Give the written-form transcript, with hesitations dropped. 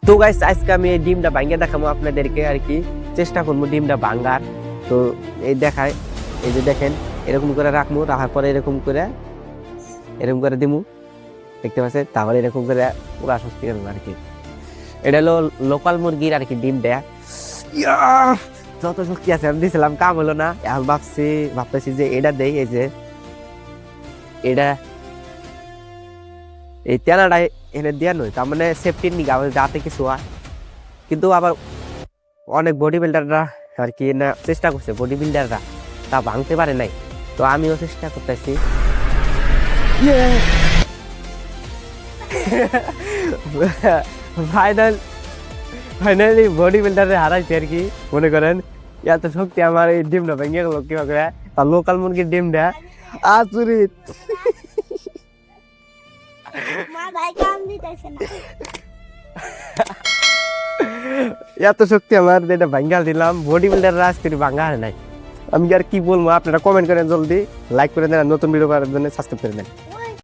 তো গাইস আজকে আমি এই ডিমটা ভাঙিয়ে দেখাবো আপনাদেরকে আর কি, চেষ্টা করবো ডিমটা ভাঙার। তো এই দেখায়, এই যে দেখেন এরকম করে রাখবো, রাখার পরে এরকম করে দিমু, দেখতে পাচ্ছেন। তাহলে এরকম করে পুরা স্বস্তি করবো আর কি। এটা হলো লোকাল মুরগির আর কি ডিম দেয়া। যত শক্তি আছে আমি দিয়েছিলাম, কাম হলো না। এখন ভাবতেছি যে এটা দেই, এই যে এটা এই তেনাটা এনে দেওয়া নয়, তার মানে সেফটির নিগা যাতে কিছু হয়। কিন্তু আবার অনেক বডি বিল্ডাররা আর কি না চেষ্টা করছে, বডি বিল্ডাররা তা ভাঙতে পারে নাই। তো আমিও চেষ্টা করতেছি। ফাইনালি বডি বিল্ডারে হারাইছে আর কি। মনে করেন এত শক্তি আমার এই ডিমটা ভেঙে গেল কিবা করে, তার লোকাল মুরগির ডিমটা আচুরিত। এত শক্তি আমার, যেটা ভাঙ্গাল দিলাম বডি বিল্ডার রাজ করে ভাঙ্গা হয় নাই। আমি আর কি বলবো, আপনারা কমেন্ট করেন, জলদি লাইক করে দেন, নতুন ভিডিও করার জন্য সাবস্ক্রাইব করে দেন।